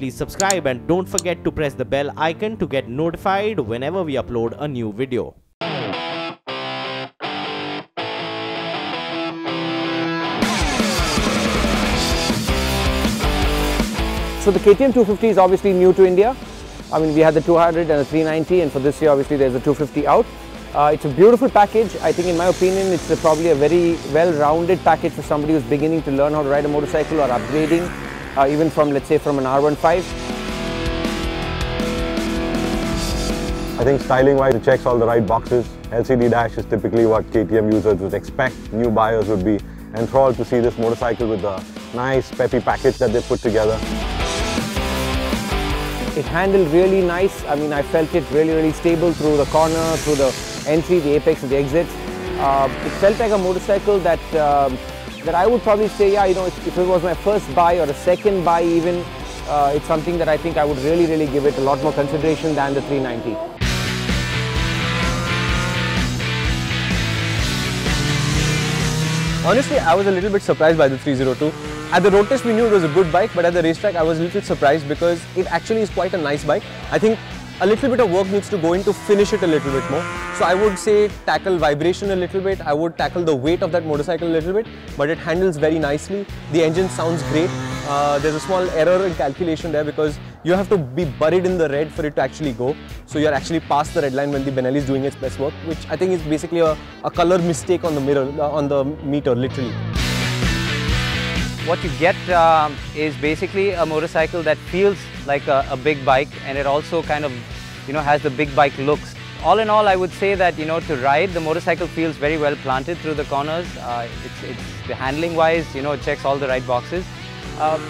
please subscribe and don't forget to press the bell icon to get notified whenever we upload a new video. So the KTM 250 is obviously new to India. I mean, we had the 200 and the 390, and for this year obviously there's a 250 out. It's a beautiful package. I think in my opinion it's probably a very well-rounded package for somebody who's beginning to learn how to ride a motorcycle or upgrading, even from, let's say, from an R15. I think styling wise it checks all the right boxes. LCD dash is typically what KTM users would expect, new buyers would be enthralled to see this motorcycle with the nice peppy package that they put together. It handled really nice. I mean, I felt it really stable through the corner, through the entry, the apex, and the exits. It felt like a motorcycle that that I would probably say, yeah, you know, if it was my first buy or a second buy even, it's something that I think I would really give it a lot more consideration than the 390. Honestly, I was a little bit surprised by the 302. At the road test, we knew it was a good bike, but at the racetrack, I was a little surprised because it actually is quite a nice bike. I think a little bit of work needs to go in to finish it a little bit more. So I would say tackle vibration a little bit. I would tackle the weight of that motorcycle a little bit, but it handles very nicely. The engine sounds great. There's a small error in calculation there because you have to be buried in the red for it to actually go. So you're actually past the red line when the Benelli is doing its best work, which I think is basically a color mistake on the mirror, on the meter, literally. What you get is basically a motorcycle that feels like a big bike, and it also kind of, you know, has the big bike looks. All in all, I would say that, you know, to ride, the motorcycle feels very well planted through the corners. It's the handling wise, you know, it checks all the right boxes.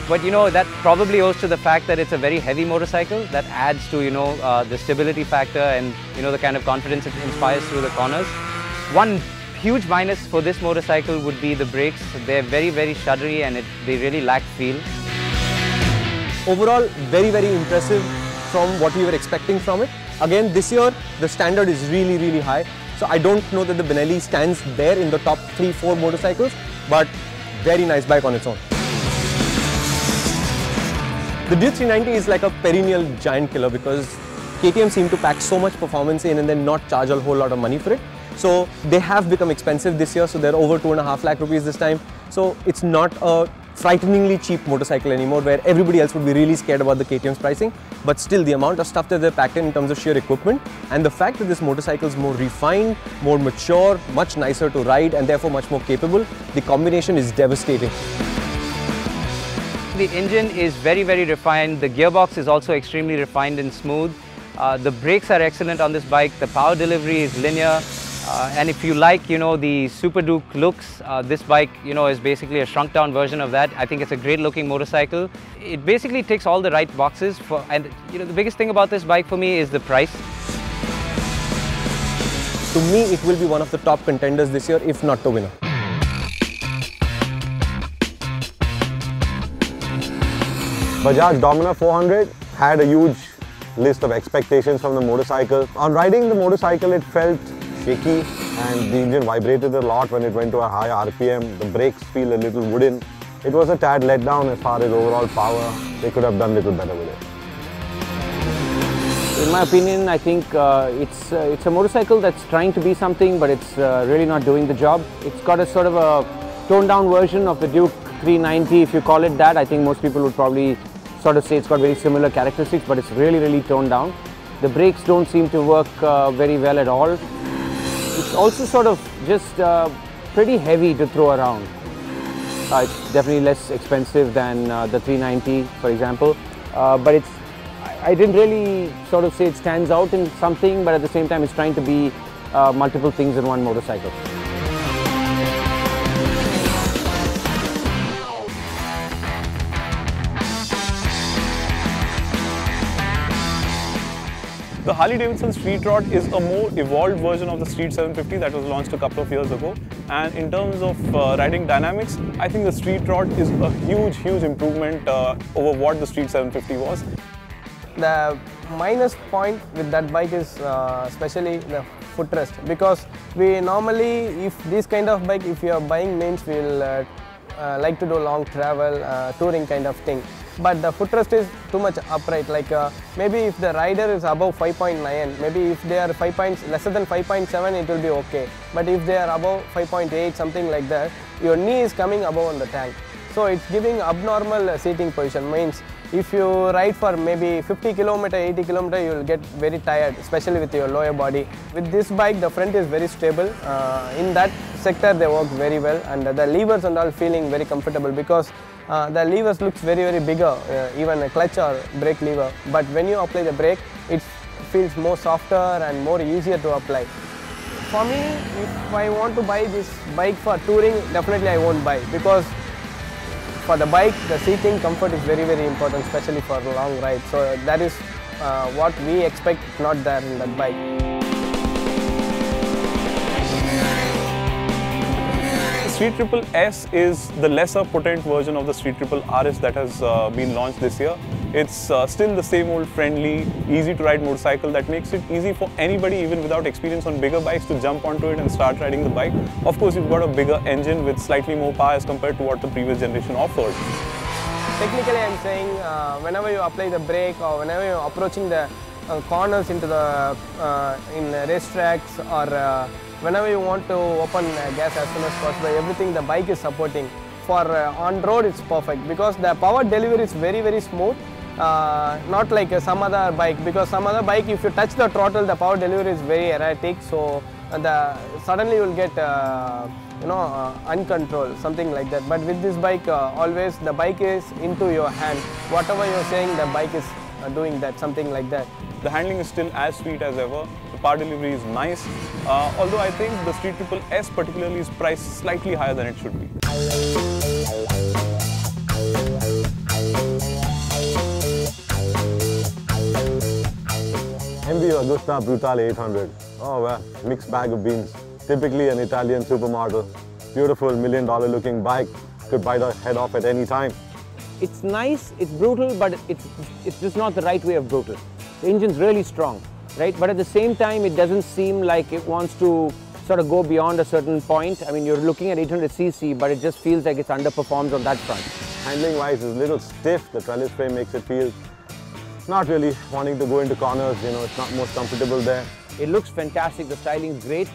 But, you know, that probably owes to the fact that it's a very heavy motorcycle that adds to, you know, the stability factor and, you know, the kind of confidence it inspires through the corners. One huge minus for this motorcycle would be the brakes. They're very shuddery and they really lack feel. Overall, very impressive from what we were expecting from it. Again, this year, the standard is really high. So I don't know that the Benelli stands there in the top 3-4 motorcycles, but very nice bike on its own. The Duke 390 is like a perennial giant killer because KTM seem to pack so much performance in and then not charge a whole lot of money for it. So they have become expensive this year, so they're over 2.5 lakh rupees this time. So it's not a frighteningly cheap motorcycle anymore where everybody else would be really scared about the KTM's pricing. But still, the amount of stuff that they're packed in terms of sheer equipment and the fact that this motorcycle is more refined, more mature, much nicer to ride and therefore much more capable, the combination is devastating. The engine is very refined. The gearbox is also extremely refined and smooth. The brakes are excellent on this bike. The power delivery is linear. And if you like, you know, the Super Duke looks, this bike, you know, is basically a shrunk down version of that. I think it's a great looking motorcycle. It basically ticks all the right boxes and you know, the biggest thing about this bike for me is the price. To me, it will be one of the top contenders this year, if not the winner. Bajaj Dominar 400 had a huge list of expectations from the motorcycle. On riding the motorcycle, it felt shaky and the engine vibrated a lot when it went to a high RPM. The brakes feel a little wooden. It was a tad let down as far as overall power. They could have done a little better with it. In my opinion, I think it's a motorcycle that's trying to be something, but it's really not doing the job. It's got a sort of a toned down version of the Duke 390, if you call it that. I think most people would probably sort of say it's got very similar characteristics, but it's really toned down. The brakes don't seem to work very well at all. It's also sort of just pretty heavy to throw around. It's definitely less expensive than the 390, for example, but I didn't really sort of say it stands out in something, but at the same time it's trying to be multiple things in one motorcycle. The Harley-Davidson Street Rod is a more evolved version of the Street 750 that was launched a couple of years ago. And in terms of riding dynamics, I think the Street Rod is a huge improvement over what the Street 750 was. The minus point with that bike is especially the footrest, because we normally, if this kind of bike, if you are buying, means we will like to do long travel, touring kind of thing. but the footrest is too much upright. Like maybe if the rider is above 5.9, maybe if they are 5 points lesser than 5.7, it will be okay. But if they are above 5.8, something like that, your knee is coming above on the tank. So it's giving abnormal seating position. Means if you ride for maybe 50 km, 80 km, you will get very tired, especially with your lower body. With this bike, the front is very stable. In that sector, they work very well, and the levers and all feeling very comfortable, because the levers looks very bigger, even a clutch or brake lever. But when you apply the brake, it feels more softer and more easier to apply. For me, if I want to buy this bike for touring, definitely I won't buy, because for the bike, the seating comfort is very important, especially for long rides. So that is what we expect, not there in that bike. Street Triple S is the lesser potent version of the Street Triple RS that has been launched this year. It's still the same old friendly, easy to ride motorcycle that makes it easy for anybody, even without experience on bigger bikes, to jump onto it and start riding the bike. Of course, you've got a bigger engine with slightly more power as compared to what the previous generation offered. Technically, I'm saying whenever you apply the brake, or whenever you're approaching the corners into the in racetracks, or whenever you want to open gas as soon as possible, everything the bike is supporting. For on road, it's perfect, because the power delivery is very smooth. Not like some other bike, because some other bike, if you touch the throttle, the power delivery is very erratic, so suddenly you will get uncontrolled, something like that. But with this bike, always the bike is into your hand. Whatever you're saying, the bike is doing that, something like that. The handling is still as sweet as ever. The power delivery is nice, although I think the Street Triple S particularly is priced slightly higher than it should be. MV Agusta Brutale 800. Oh well, mixed bag of beans. Typically an Italian supermodel. Beautiful $1 million looking bike. Could bite our head off at any time. It's nice, it's brutal, but it's just not the right way of brutal. The engine's really strong, right? But at the same time, it doesn't seem like it wants to sort of go beyond a certain point. I mean, you're looking at 800cc, but it just feels like it's underperforms on that front. Handling wise, it's a little stiff. The trellis frame makes it feel not really wanting to go into corners, it's not most comfortable there. It looks fantastic, the styling is great.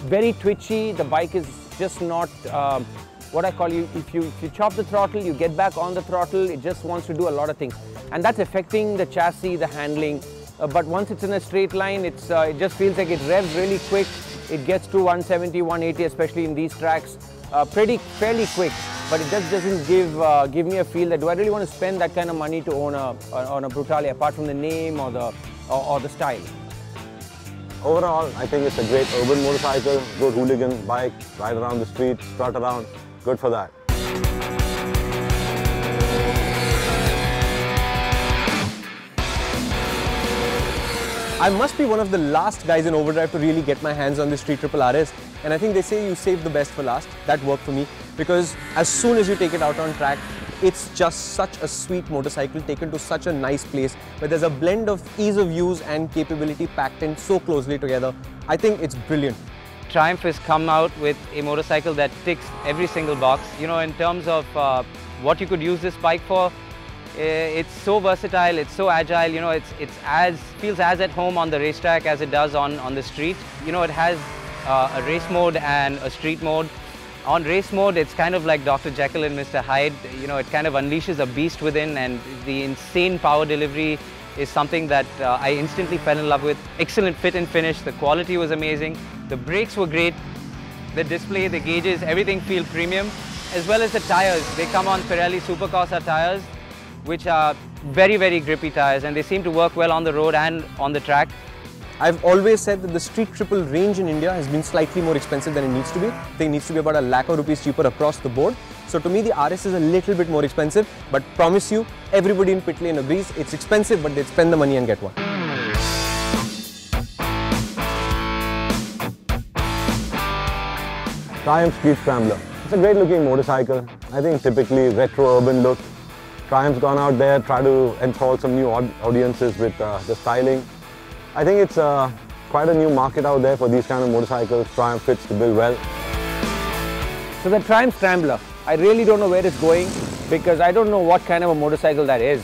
Very twitchy, the bike is just not what I call if you chop the throttle, you get back on the throttle, it just wants to do a lot of things. And that's affecting the chassis, the handling. But once it's in a straight line, it just feels like it revs really quick. It gets to 170, 180, especially in these tracks, fairly quick. But it just doesn't give me a feel that do I really want to spend that kind of money to own a Brutale, apart from the name or the style. Overall, I think it's a great urban motorcycle, good hooligan bike, ride around the street, strut around, good for that. I must be one of the last guys in Overdrive to really get my hands on the Street Triple RS, and I think they say you save the best for last. That worked for me, because as soon as you take it out on track, it's just such a sweet motorcycle taken to such a nice place where there's a blend of ease of use and capability packed in so closely together. I think it's brilliant. Triumph has come out with a motorcycle that ticks every single box. In terms of what you could use this bike for, it's so versatile, it's so agile, it feels as at home on the racetrack as it does on the street. It has a race mode and a street mode. On race mode, it's kind of like Dr. Jekyll and Mr. Hyde. It kind of unleashes a beast within, and the insane power delivery is something that I instantly fell in love with. Excellent fit and finish, the quality was amazing, the brakes were great, the display, the gauges, everything feels premium, as well as the tires. They come on Pirelli Supercorsa tires, which are very grippy tires, and they seem to work well on the road and on the track. I've always said that the Street Triple range in India has been slightly more expensive than it needs to be. I think it needs to be about ₹1 lakh cheaper across the board. So to me, the RS is a little bit more expensive, but promise you, everybody in pit lane agrees it's expensive, but they'd spend the money and get one. Triumph Street Scrambler. It's a great looking motorcycle. I think typically retro urban look. Triumph's gone out there, try to enthrall some new audiences with the styling. I think it's quite a new market out there for these kind of motorcycles. Triumph fits the bill well. So the Triumph Scrambler, I really don't know where it's going. because I don't know what kind of a motorcycle that is.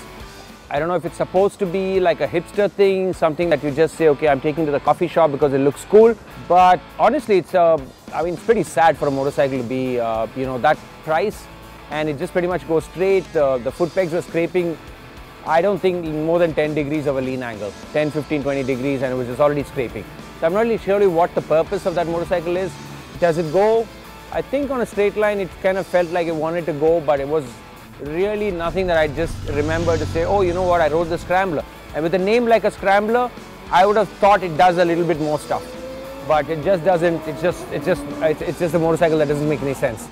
I don't know if it's supposed to be like a hipster thing, something that you just say, okay, I'm taking to the coffee shop because it looks cool. But honestly, it's it's pretty sad for a motorcycle to be, that price, and it just pretty much goes straight. The foot pegs were scraping, I don't think more than 10 degrees of a lean angle, 10, 15, 20 degrees, and it was just already scraping. So I'm not really sure what the purpose of that motorcycle is. Does it go? I think on a straight line, it kind of felt like it wanted to go, but it was really nothing that I just remember to say, oh, you know what, I rode the Scrambler. And with a name like a Scrambler, I would have thought it does a little bit more stuff. But it just doesn't, it's just a motorcycle that doesn't make any sense.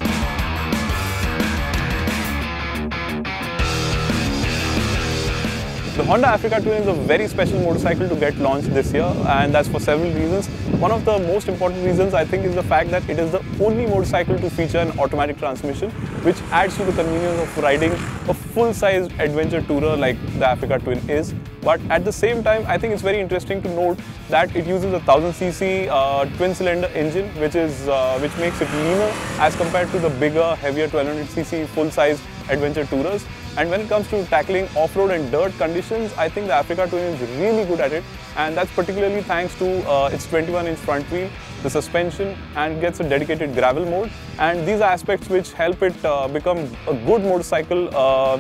The Honda Africa Twin is a very special motorcycle to get launched this year, and that's for several reasons. One of the most important reasons, I think, is the fact that it is the only motorcycle to feature an automatic transmission, which adds to the convenience of riding a full-size adventure tourer like the Africa Twin is. But at the same time, I think it's very interesting to note that it uses a 1000cc twin-cylinder engine, which makes it leaner as compared to the bigger, heavier 1200cc full-size adventure tourers. And when it comes to tackling off-road and dirt conditions, I think the Africa Twin is really good at it, and that's particularly thanks to its 21-inch front wheel, the suspension, and gets a dedicated gravel mode. And these are aspects which help it become a good motorcycle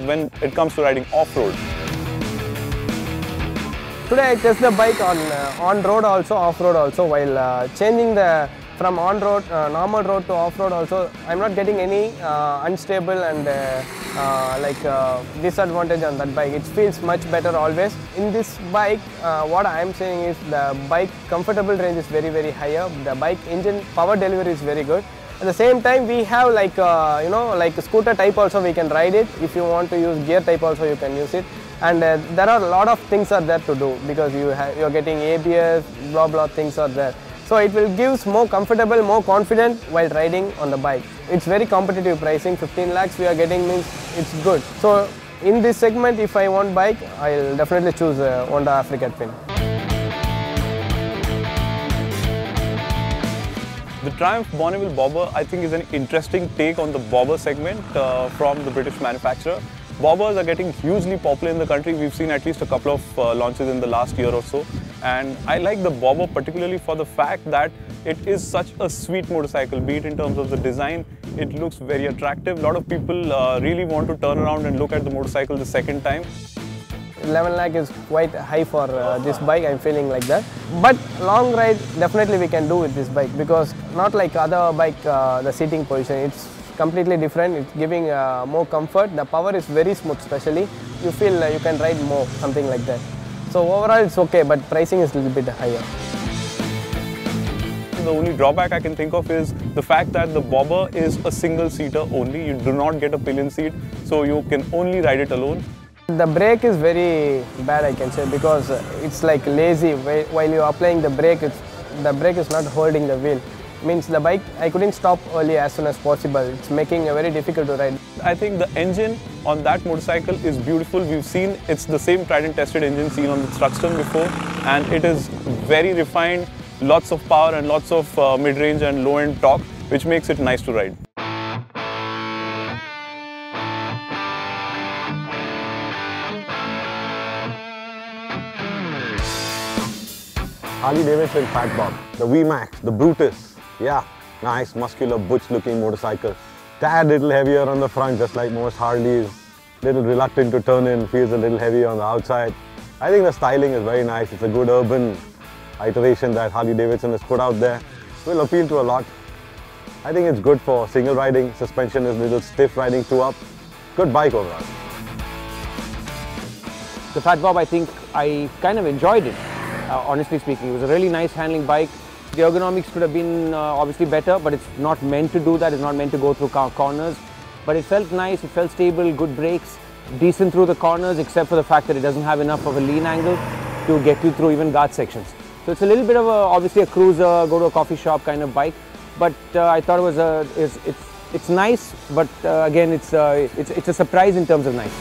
when it comes to riding off-road. Today I test the bike on road also, off-road also. While changing from on-road, normal road to off-road also, I'm not getting any unstable and disadvantage on that bike. It feels much better always. In this bike, what I am saying is the bike comfortable range is very, very higher. The bike engine power delivery is very good. At the same time, we have like a scooter type also we can ride it. If you want to use gear type also, you can use it. And there are a lot of things are there to do, because you're getting ABS, blah things are there. So it will give more comfortable, more confident while riding on the bike. It's very competitive pricing, 15 lakhs we are getting means it's good. So in this segment, if I want bike, I'll definitely choose Honda Africa Twin. The Triumph Bonneville Bobber, I think, is an interesting take on the bobber segment from the British manufacturer. Bobbers are getting hugely popular in the country. We've seen at least a couple of launches in the last year or so. And I like the bobber particularly for the fact that it is such a sweet motorcycle, be it in terms of the design. It looks very attractive. A lot of people really want to turn around and look at the motorcycle the second time. 11 lakh is quite high for this bike, I'm feeling like that. But long ride, definitely we can do with this bike, because not like other bike, the seating position, it's completely different. It's giving more comfort. The power is very smooth, especially. You feel you can ride more, something like that. So overall it's okay, but pricing is a little bit higher. The only drawback I can think of is the fact that the bobber is a single seater only. You do not get a pillion seat, so you can only ride it alone. The brake is very bad, I can say, because it's like lazy. While you're applying the brake, the brake is not holding the wheel. Means the bike, I couldn't stop early as soon as possible. It's making it very difficult to ride. I think the engine on that motorcycle is beautiful. We've seen it's the same tried and tested engine seen on the Truxton before, and it is very refined, lots of power and lots of mid-range and low-end torque, which makes it nice to ride. Harley-Davidson Fat Bob, the VMAX, the Brutus. Yeah, nice, muscular, butch-looking motorcycle. Tad little heavier on the front, just like most Harleys. Little reluctant to turn in, feels a little heavier on the outside. I think the styling is very nice. It's a good urban iteration that Harley-Davidson has put out there. Will appeal to a lot. I think it's good for single riding. Suspension is a little stiff riding 2-up. Good bike overall. The Fat Bob, I think I kind of enjoyed it, honestly speaking. It was a really nice handling bike. The ergonomics could have been obviously better, but it's not meant to do that. It's not meant to go through corners. But it felt nice, it felt stable, good brakes, decent through the corners, except for the fact that it doesn't have enough of a lean angle to get you through even guard sections. So it's a little bit of obviously a cruiser, go to a coffee shop kind of bike. But I thought it was it's nice, but again, it's a surprise in terms of nice.